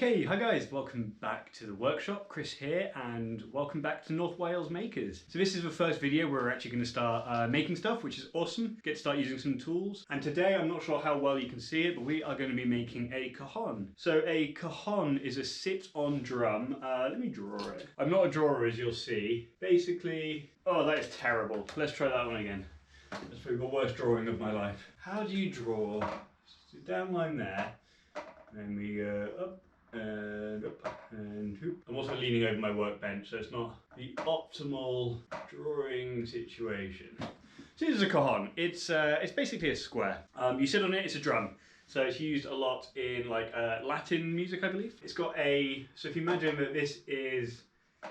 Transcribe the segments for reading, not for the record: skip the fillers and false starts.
Okay, hi guys, welcome back to the workshop. Chris here, and welcome back to North Wales Makers. So this is the first video where we're actually going to start making stuff, which is awesome. Get to start using some tools. And today, I'm not sure how well you can see it, but we are going to be making a cajon. So a cajon is a sit-on drum. Let me draw it. I'm not a drawer, as you'll see. Basically, oh, that is terrible. Let's try that one again. That's probably the worst drawing of my life. How do you draw? So down line there, and then we go up and up and hoop. I'm also leaning over my workbench, so it's not the optimal drawing situation. So this is a cajon. It's basically a square. You sit on it. It's a drum. So it's used a lot in like Latin music, I believe. It's got a, so if you imagine that this is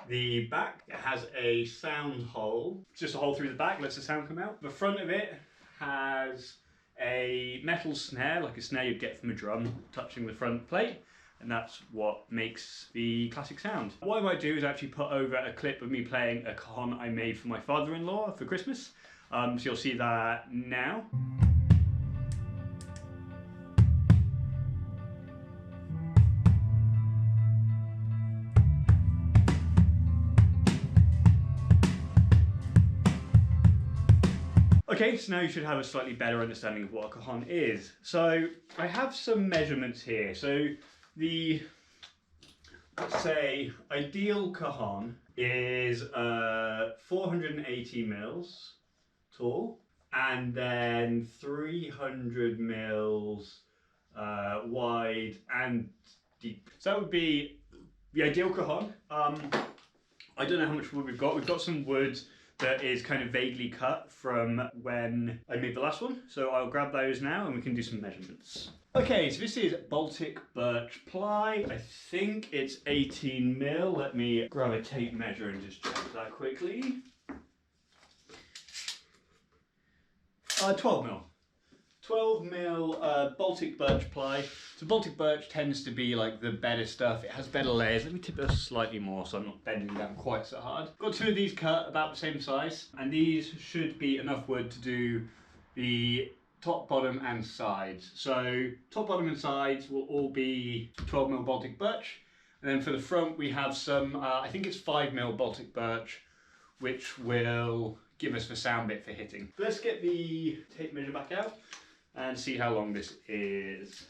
the back, it has a sound hole. It's just a hole through the back, lets the sound come out. The front of it has a metal snare, like a snare you'd get from a drum, touching the front plate. And that's what makes the classic sound. What I might do is actually put over a clip of me playing a cajon I made for my father-in-law for Christmas. So you'll see that now. Okay, so now you should have a slightly better understanding of what a cajon is. So I have some measurements here. So the, let's say, ideal cajon is 480 mils tall and then 300 mils wide and deep. So that would be the ideal cajon. I don't know how much wood we've got. We've got some wood that is kind of vaguely cut from when I made the last one. So I'll grab those now and we can do some measurements. Okay, so this is Baltic Birch Ply. I think it's 18 mil. Let me grab a tape measure and just check that quickly. 12 mil. 12 mil Baltic Birch Ply. So Baltic Birch tends to be like the better stuff. It has better layers. Let me tip it slightly more so I'm not bending down quite so hard. Got two of these cut about the same size, and these should be enough wood to do the top, bottom and sides. So top, bottom and sides will all be 12 mil Baltic Birch. And then for the front we have some, I think it's 5 mil Baltic Birch, which will give us the sound bit for hitting. Let's get the tape measure back out and see how long this is.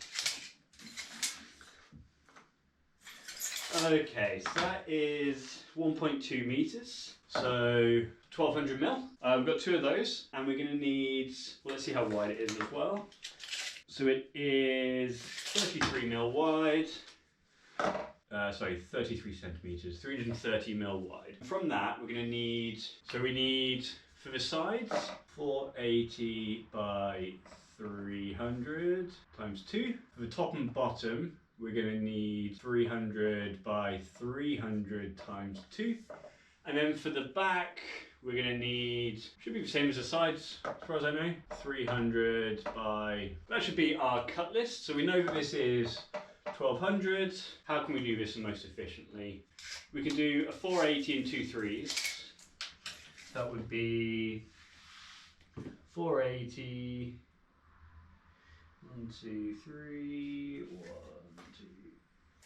Okay, so that is 1.2 meters, so 1200 mil. We've got two of those, and we're going to need, well, let's see how wide it is as well. So it is 33 mil wide, 33 centimeters, 330 mil wide. From that, we're going to need, so we need, for the sides, 480 by 300 times 2. For the top and bottom, we're going to need 300 by 300 times 2. And then for the back, we're going to need, should be the same as the sides, as far as I know, 300 by, that should be our cut list. So we know that this is 1200. How can we do this the most efficiently? We can do a 480 and 2 3s. That would be 480, 1, 2, 3, 1, 2.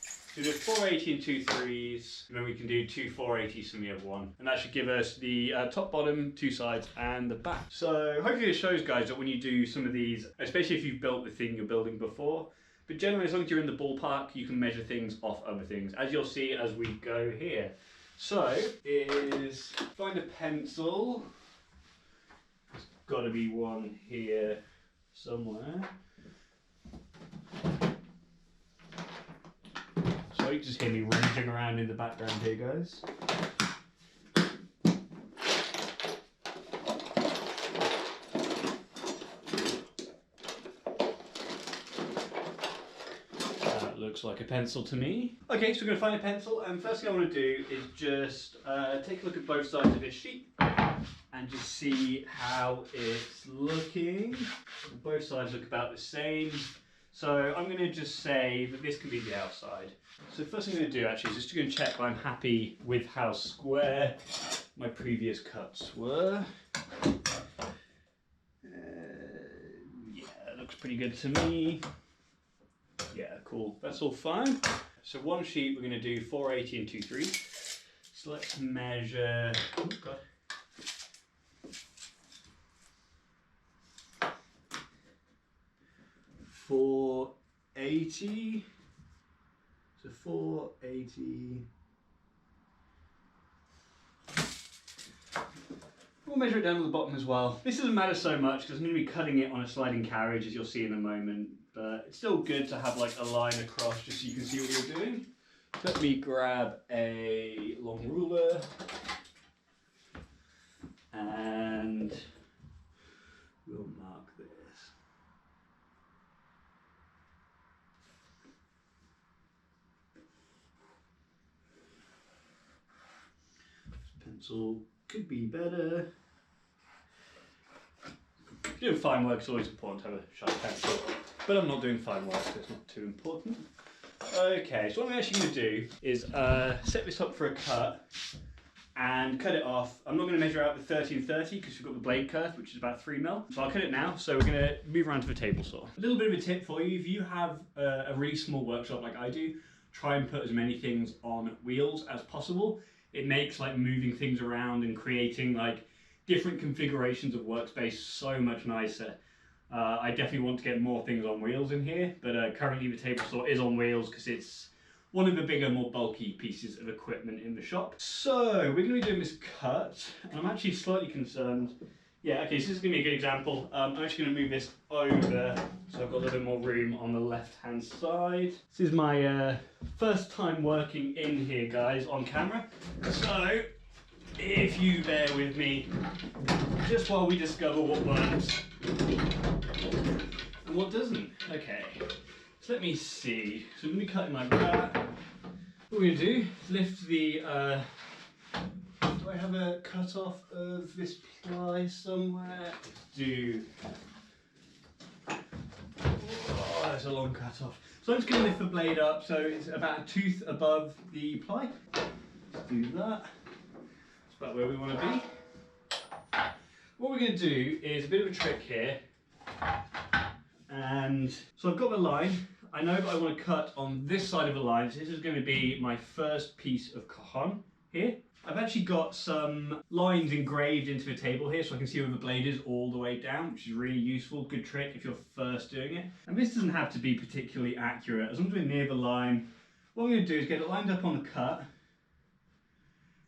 So we do 480 and 2 3s, and then we can do two 480s from the other one. And that should give us the top, bottom, two sides, and the back. So hopefully this shows, guys, that when you do some of these, especially if you've built the thing you're building before, but generally as long as you're in the ballpark, you can measure things off other things, as you'll see as we go here. So is find a pencil. There's got to be one here somewhere. So you can just hear me raging around in the background here, guys. That looks like a pencil to me. Okay, so we're going to find a pencil, and first thing I want to do is just take a look at both sides of this sheet and just see how it's looking. Both sides look about the same. So I'm going to just say that this can be the outside. So first thing I'm going to do actually is just going to check that I'm happy with how square my previous cuts were. Yeah, it looks pretty good to me. Yeah, cool. That's all fine. So one sheet we're going to do 480 and 2/3. So let's measure. Oh God. $480. So 480. We'll measure it down to the bottom as well. This doesn't matter so much because I'm going to be cutting it on a sliding carriage, as you'll see in a moment. But it's still good to have like a line across just so you can see what you're doing. Let me grab a long ruler and we'll mark this. This pencil could be better. Doing fine work is always important to have a sharp pencil, but I'm not doing fine work, so it's not too important. Okay, so what I'm actually going to do is set this up for a cut and cut it off. I'm not going to measure out the 30 and 30 because we've got the blade curve, which is about 3mm. So I'll cut it now. So we're going to move around to the table saw. A little bit of a tip for you: if you have a really small workshop like I do, try and put as many things on wheels as possible. It makes like moving things around and creating like different configurations of workspace so much nicer. I definitely want to get more things on wheels in here, but currently the table saw is on wheels because it's one of the bigger, more bulky pieces of equipment in the shop. So we're going to be doing this cut, and I'm actually slightly concerned. Yeah, okay, so this is going to be a good example. I'm actually going to move this over so I've got a little bit more room on the left-hand side. This is my first time working in here, guys, on camera. So if you bear with me just while we discover what works and what doesn't. Okay, so let me see. So I'm going to be cutting like that. What we're going to do is lift the, do I have a cut off of this ply somewhere? Let's do, oh, that's a long cut off. So I'm just going to lift the blade up so it's about a tooth above the ply. Let's do that. That's about where we want to be. What we're going to do is a bit of a trick here. And so I've got the line. I know that I want to cut on this side of the line. So this is going to be my first piece of cajon here. I've actually got some lines engraved into the table here so I can see where the blade is all the way down, which is really useful. Good trick if you're first doing it. And this doesn't have to be particularly accurate. As long as we're near the line, what I'm going to do is get it lined up on the cut.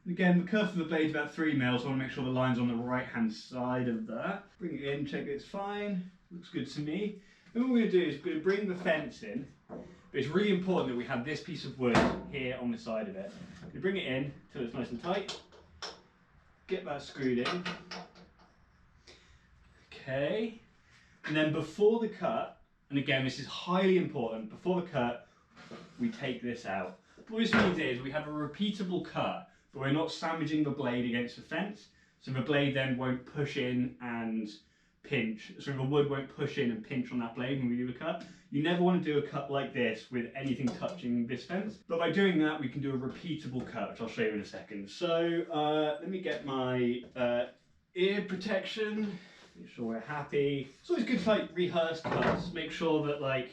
Again, the curve of the blade is about 3mm, so I want to make sure the line's on the right-hand side of that. Bring it in, check that it's fine. Looks good to me. And what we're going to do is we're going to bring the fence in. But it's really important that we have this piece of wood here on the side of it. We're going to bring it in until it's nice and tight. Get that screwed in. Okay. And then before the cut, and again, this is highly important, before the cut, we take this out. What this means is we have a repeatable cut, but we're not sandwiching the blade against the fence, so the blade then won't push in and pinch. So the wood won't push in and pinch on that blade when we do the cut. You never want to do a cut like this with anything touching this fence, but by doing that we can do a repeatable cut, which I'll show you in a second. So let me get my ear protection, make sure we're happy. It's always good to like rehearse cuts, make sure that like,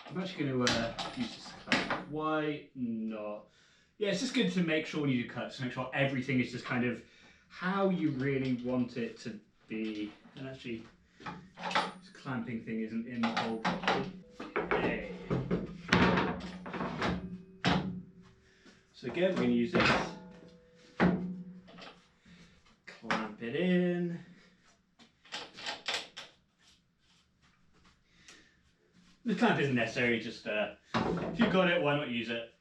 I'm actually going to use this cut. Why not? Yeah, it's just good to make sure when you do cuts, to make sure everything is just kind of how you really want it to be. And actually, this clamping thing isn't in the hole properly. Okay. So again, we're going to use this. Clamp it in. The clamp isn't necessary, just if you've got it, why not use it?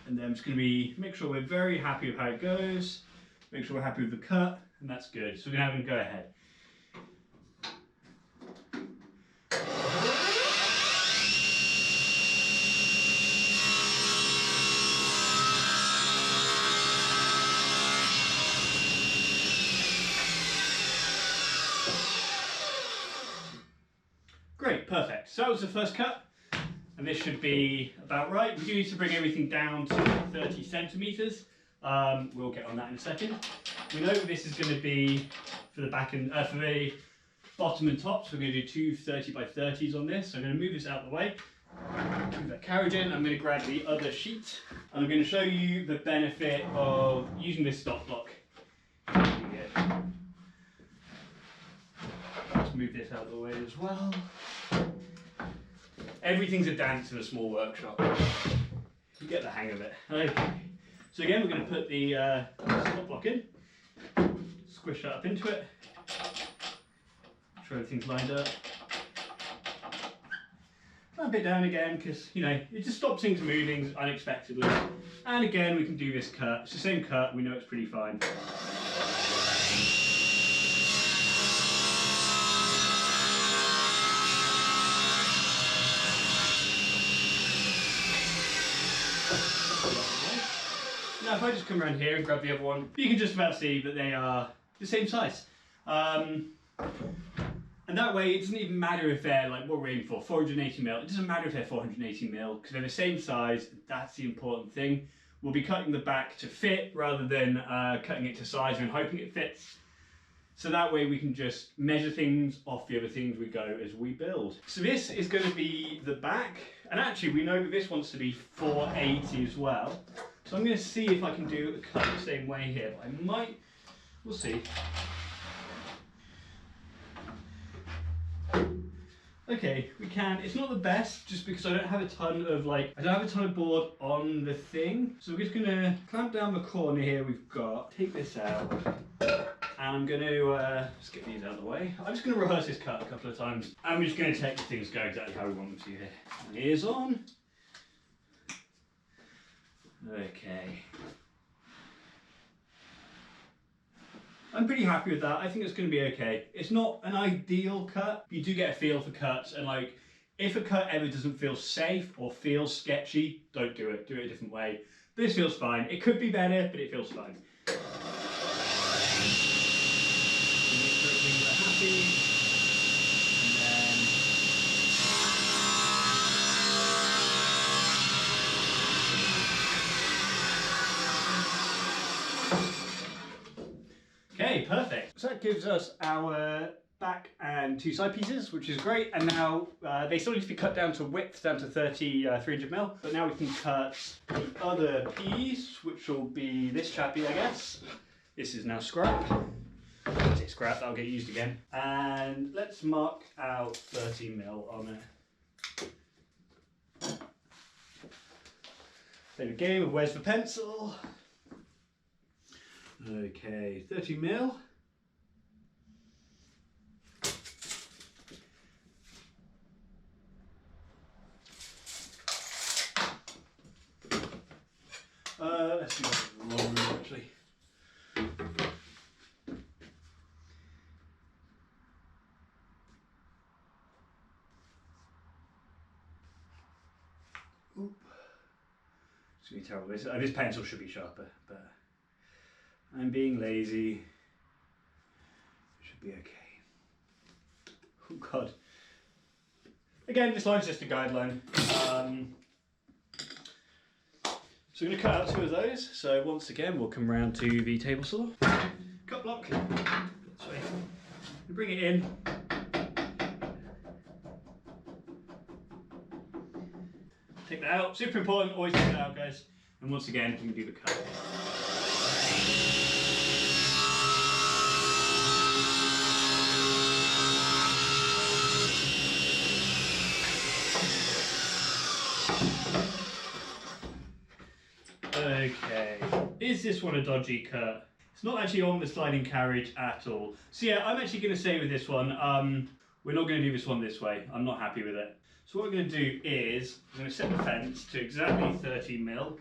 And then I'm just going to make sure we're very happy with how it goes, make sure we're happy with the cut, and that's good. So we're going to have them go ahead. Great, perfect. So that was the first cut. And this should be about right. We do need to bring everything down to 30 centimeters. We'll get on that in a second. We know this is going to be for the back and for the bottom and top. So we're going to do two 30 by 30s on this. So I'm going to move this out of the way Move that carriage in. I'm going to grab the other sheet and I'm going to show you the benefit of using this stop block. Let's move this out of the way as well. Everything's a dance in a small workshop. You get the hang of it. Okay. So again, we're going to put the stop block in, squish that up into it, make sure everything's lined up. A bit down again because, you know, it just stops things moving unexpectedly. And again, we can do this cut. It's the same cut, we know it's pretty fine. Now, if I just come around here and grab the other one, you can just about see that they are the same size. And that way, it doesn't even matter if they're like what we're aiming for, 480mm. It doesn't matter if they're 480mm because they're the same size. That's the important thing. We'll be cutting the back to fit rather than cutting it to size and hoping it fits. So that way we can just measure things off the other things we go as we build. So this is going to be the back, and actually we know that this wants to be 480 as well. So I'm going to see if I can do a cut the same way here, but I might, we'll see. Okay, we can. It's not the best just because I don't have a ton of board on the thing. So we're just gonna clamp down the corner here we've got, take this out, and I'm gonna just get these out of the way. I'm just gonna rehearse this cut a couple of times. I'm just gonna check things go exactly how we want them to here. Ears on. Okay. I'm pretty happy with that. I think it's going to be okay. It's not an ideal cut. You do get a feel for cuts, and like, if a cut ever doesn't feel safe or feels sketchy, don't do it. Do it a different way. This feels fine. It could be better, but it feels fine. Make sure things are happy. Okay, perfect. So that gives us our back and two side pieces, which is great. And now they still need to be cut down to width, down to 300mm. But now we can cut the other piece, which will be this chappy, I guess. This is now scrap. It's scrap, that'll get used again. And let's mark out 30mm on it. Play the game of where's the pencil? Okay, 30mm. Let's do that in the long room actually. Oop. It's going to be terrible. This pencil should be sharper, but I'm being lazy. It should be okay. Oh God. Again, this line's just a guideline. So we're going to cut out two of those. So once again, we'll come around to the table saw. Cut block. This way. We bring it in. Take that out. Super important. Always take that out, guys. And once again, we can do the cut. Okay, is this one a dodgy cut? It's not actually on the sliding carriage at all. So yeah, I'm actually going to say with this one, we're not going to do this one this way. I'm not happy with it. So what we're going to do is, I'm going to set the fence to exactly 30mm.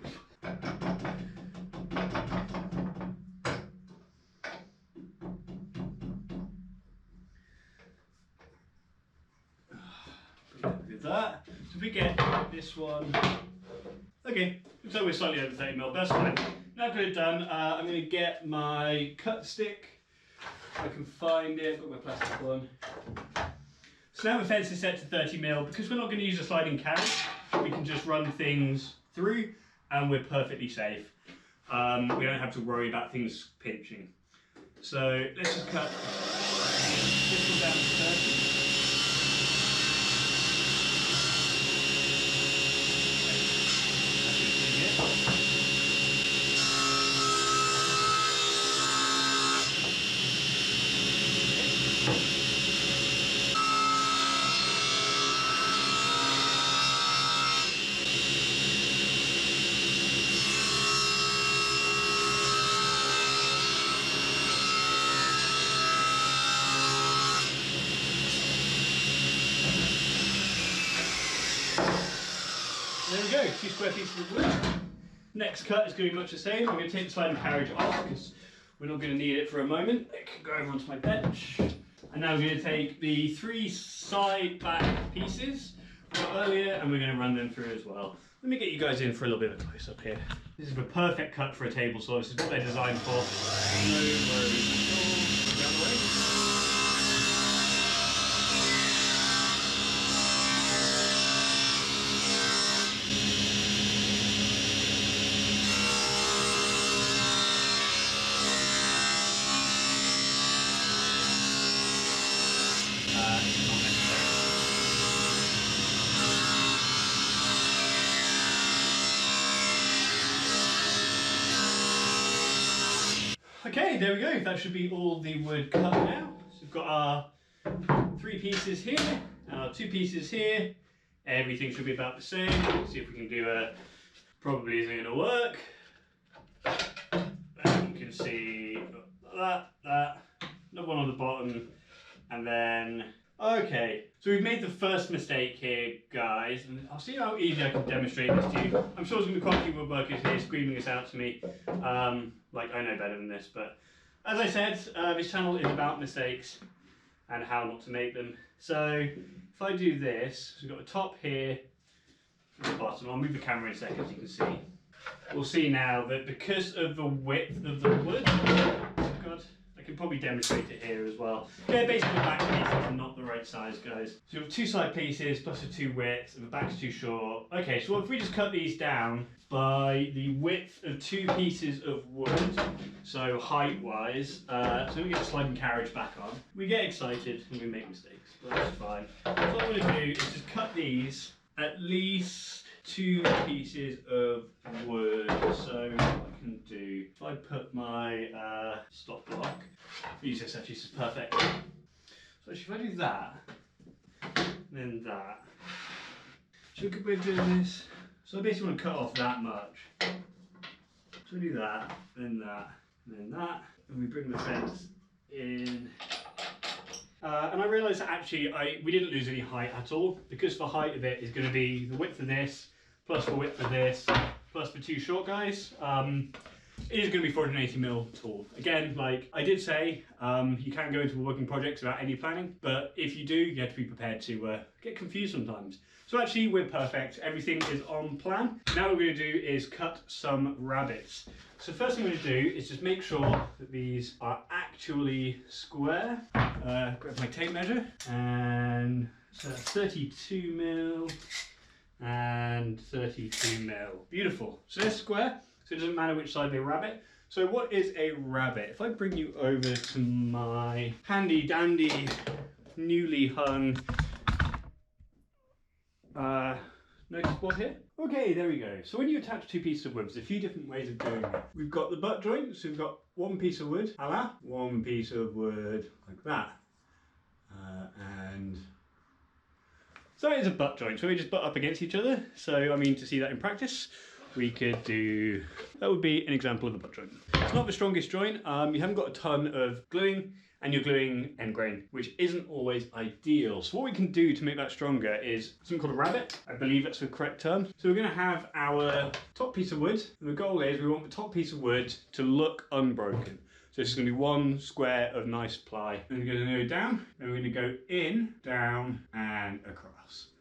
With that, so if we get this one, okay, so we're slightly over 30mm, that's fine. Now I've got it done, I'm going to get my cut stick, if I can find it, I've got my plastic one. So now the fence is set to 30mm, because we're not going to use a sliding carriage, we can just run things through and we're perfectly safe. We don't have to worry about things pinching. So let's just cut this one down to 30. 2 square pieces of wood. Next cut is going to be much the same. I'm going to take the sliding carriage off because we're not going to need it for a moment. It can go over onto my bench. And now we're going to take the 3 side back pieces from earlier and we're going to run them through as well. Let me get you guys in for a little bit of a close up here. This is the perfect cut for a table saw. This is what they're designed for. No worries at all. Down the way. Okay, there we go. That should be all the wood cut now. So we've got our 3 pieces here, and our 2 pieces here. Everything should be about the same. Let's see if we can do a. Probably isn't going to work. And you can see that, another one on the bottom, and then. Okay, so we've made the first mistake here, guys, and I'll see how easy I can demonstrate this to you. I'm sure there's going to be quite a few woodworkers here screaming this out to me, like I know better than this, but as I said, this channel is about mistakes and how not to make them. So if I do this, so we've got the top here, and the bottom. I'll move the camera in a second so you can see. We'll see now that because of the width of the wood, oh God, I can probably demonstrate it here as well. Yeah, basically the back pieces are not the right size, guys. So you have 2 side pieces plus the 2 widths, and the back's too short. Okay, so if we just cut these down by the width of 2 pieces of wood, so height-wise, so we get the sliding carriage back on. We get excited and we make mistakes, but that's fine. So what I'm going to do is just cut these at least 2 pieces of wood. So what I can do, if I put my stop block, use this actually, this is perfect. So if I do that, then that. So a good way of doing this, so I basically want to cut off that much. So I do that, then that, and then that, and we bring the fence in. And I realised that actually we didn't lose any height at all, because the height of it is going to be the width of this, plus the width of this, plus the 2 short guys. It is going to be 480mm tall. Again, like I did say, you can go into working projects without any planning, but if you do, you have to be prepared to get confused sometimes. So actually we're perfect, everything is on plan. Now what we're going to do is cut some rabbets. So first thing I'm going to do is just make sure that these are actually square. Grab my tape measure, and so that's 32mm and 32mm. Beautiful. So they're square, so it doesn't matter which side they rabbet. So what is a rabbet? If I bring you over to my handy dandy, newly hung notice board here. Okay, there we go. So when you attach 2 pieces of wood, there's a few different ways of doing it. We've got the butt joint, so we've got 1 piece of wood, a-la, 1 piece of wood like that. And so that is a butt joint, so we just butt up against each other. So I mean, to see that in practice, we could do, that would be an example of a butt joint. It's not the strongest joint, you haven't got a ton of gluing, and you're gluing end grain, which isn't always ideal. So what we can do to make that stronger is something called a rabbet. I believe that's the correct term. So we're going to have our top piece of wood, and the goal is we want the top piece of wood to look unbroken. So this is going to be 1 square of nice ply. Then we're going to go down, and we're going to go in, down, and across.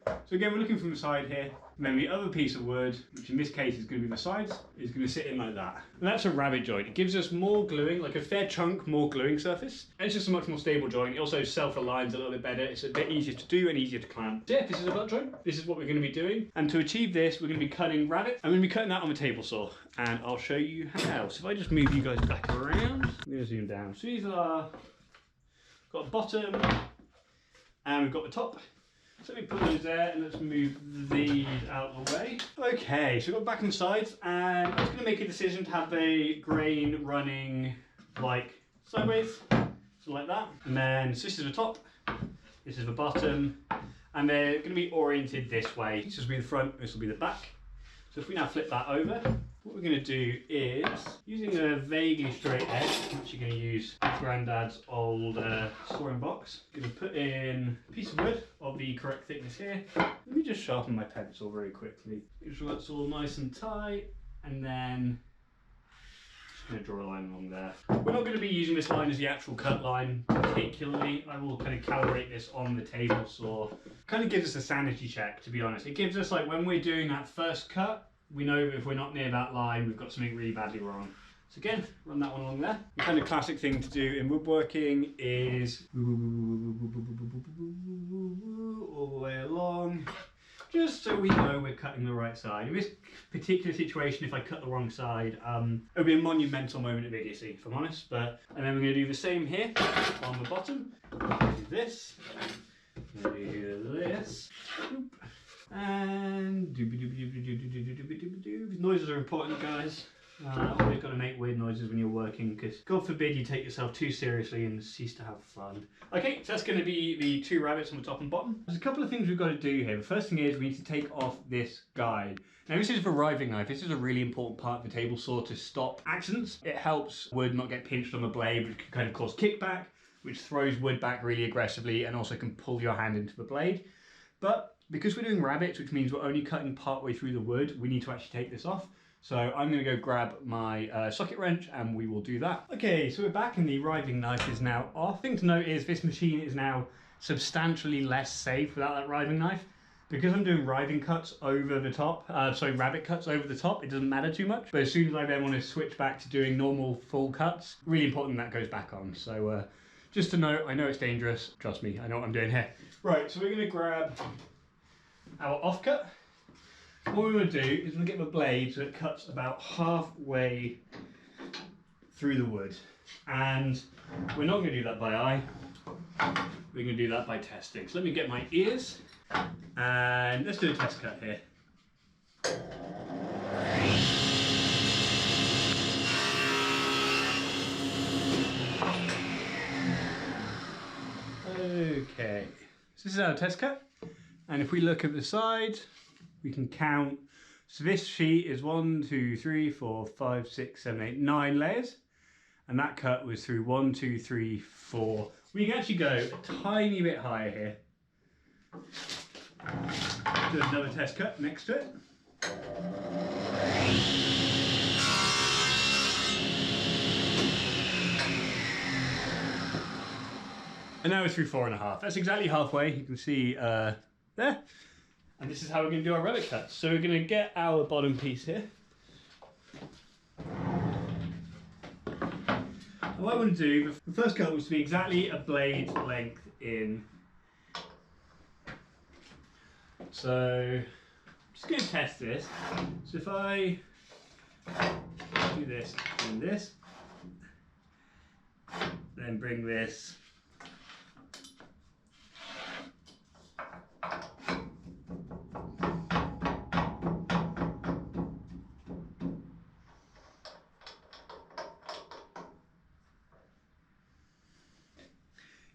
So again, we're looking from the side here, and then the other piece of wood, which in this case is going to be the sides, is going to sit in like that. And that's a rabbet joint. It gives us more gluing, like a fair chunk more gluing surface. And it's just a much more stable joint. It also self-aligns a little bit better. It's a bit easier to do and easier to clamp. So yeah, this is a butt joint. This is what we're going to be doing. And to achieve this, we're going to be cutting rabbet. I'm going to be cutting that on the table saw. And I'll show you how. So if I just move you guys back around, I'm going to zoom down. So these are, got the bottom, and we've got the top. So let me put those there and let's move these out of the way. Okay, so we've got back and sides, and I'm just going to make a decision to have the grain running like sideways, so like that. And then so this is the top, this is the bottom, and they're going to be oriented this way. This will be the front, this will be the back. So if we now flip that over, what we're going to do is, using a vaguely straight edge, I'm actually going to use Grandad's old sawing box. I'm going to put in a piece of wood of the correct thickness here. Let me just sharpen my pencil very quickly. Make sure that's all nice and tight, and then just going to draw a line along there. We're not going to be using this line as the actual cut line particularly. I will kind of calibrate this on the table saw. Kind of gives us a sanity check, to be honest. It gives us, like, when we're doing that first cut, we know if we're not near that line, we've got something really badly wrong. So again, run that one along there. The kind of classic thing to do in woodworking is all the way along, just so we know we're cutting the right side. In this particular situation, if I cut the wrong side, it would be a monumental moment of idiocy, if I'm honest. And then we're going to do the same here on the bottom. Do this. Do this. And noises are important, guys. Always got to make weird noises when you're working, because God forbid you take yourself too seriously and cease to have fun. Okay, so that's going to be the two rabbits on the top and bottom. There's a couple of things we've got to do here. The first thing is we need to take off this guide. Now this is for riving knife. This is a really important part of the table saw to stop accidents. It helps wood not get pinched on the blade, which can kind of cause kickback, which throws wood back really aggressively and also can pull your hand into the blade. But because we're doing rabbits, which means we're only cutting part way through the wood, we need to actually take this off. So I'm going to go grab my socket wrench and we will do that. Okay, so we're back and the riving knife is now off. The thing to note is this machine is now substantially less safe without that riving knife. Because I'm doing riving cuts over the top, rabbit cuts over the top, it doesn't matter too much. But as soon as I then want to switch back to doing normal full cuts, really important that goes back on. So just to note, I know it's dangerous, trust me, I know what I'm doing here. Right, so we're going to grab our offcut. What we're going to do is we're going to get the blade so it cuts about halfway through the wood. And we're not going to do that by eye, we're going to do that by testing. So let me get my ears and let's do a test cut here. Okay, so this is our test cut. And if we look at the side, we can count. So this sheet is 1, 2, 3, 4, 5, 6, 7, 8, 9 layers. And that cut was through 1, 2, 3, 4. We can actually go a tiny bit higher here. Do another test cut next to it. And now we're through 4.5. That's exactly halfway. You can see there. And this is how we're going to do our rabbit cuts. So we're going to get our bottom piece here. And what I want to do, the first cut was to be exactly a blade length in. So I'm just going to test this. So if I do this and this, then bring this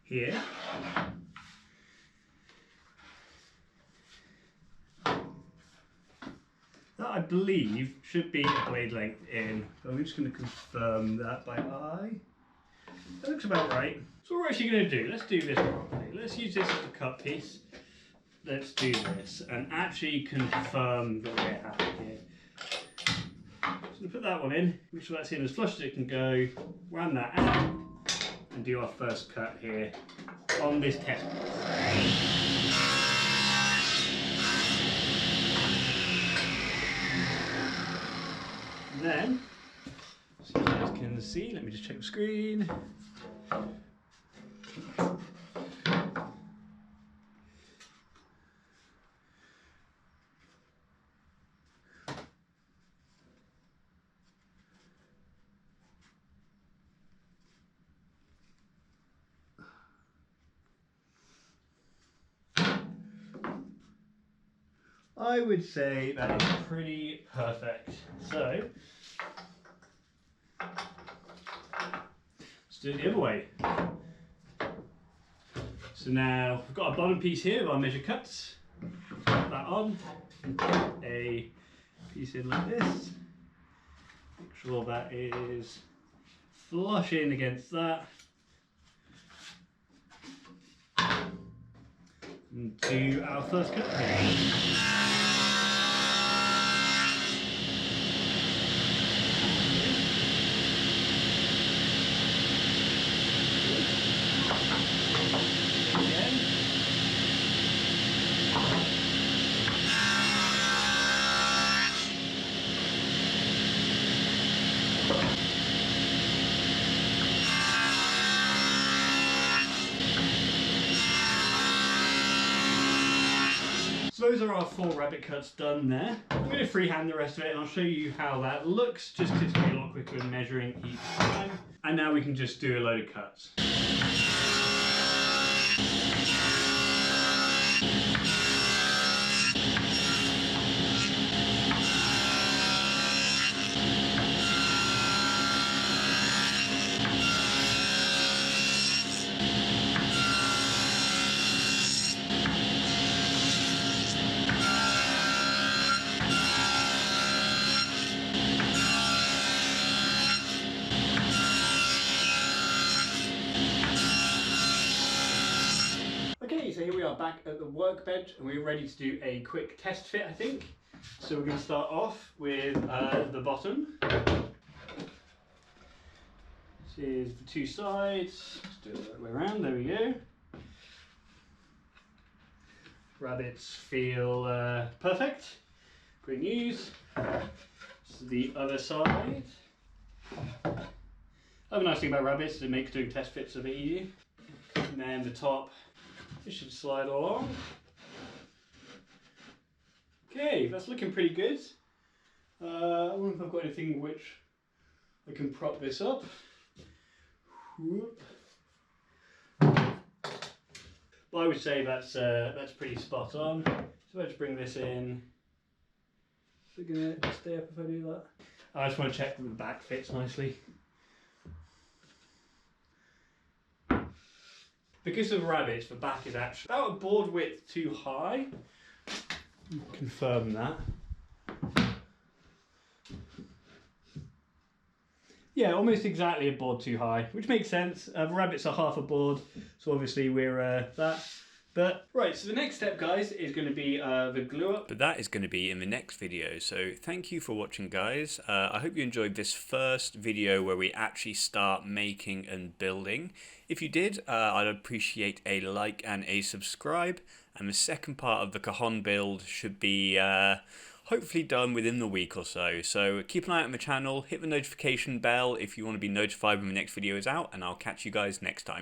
here. That I believe should be a blade length in. But I'm just going to confirm that by eye. That looks about right. So what we're actually going to do, let's do this properly. Let's use this as a cut piece. Let's do this and actually confirm that we're happy here. So I'm going to put that one in, make sure that's in as flush as it can go, round that out, and do our first cut here on this test piece. And then, so you guys can see, let me just check the screen. I would say that is pretty perfect. So, let's do it the other way. So now we've got our bottom piece here of our measure cuts. Put that on and put a piece in like this. Make sure that is flush in against that. And do our first cut here. So those are our 4 rabbit cuts done there. I'm going to freehand the rest of it and I'll show you how that looks, just to be a lot quicker in measuring each time. And now we can just do a load of cuts. Okay, so here we are back at the workbench and we're ready to do a quick test fit, I think. So we're going to start off with the bottom. This is the 2 sides. Let's do it the other way around, there we go. Rabbits feel perfect. Great news. This is the other side. Another nice thing about rabbits is it makes doing test fits a bit easier. And then the top. This should slide along. Okay, that's looking pretty good. I wonder if I've got anything which I can prop this up. Whoop. Well, I would say that's pretty spot on. So let's bring this in. Is it gonna stay up if I do that? I just want to check that the back fits nicely. Because of rabbits, the back is actually about a board width too high. Confirm that. Yeah, almost exactly a board too high, which makes sense. Rabbits are half a board, so obviously we're that. But right, so the next step, guys, is going to be the glue up. But that is going to be in the next video, so thank you for watching, guys. I hope you enjoyed this first video where we actually start making and building. If you did, I'd appreciate a like and a subscribe, and the second part of the cajon build should be hopefully done within the week or so. So keep an eye out on the channel, hit the notification bell if you want to be notified when the next video is out, and I'll catch you guys next time.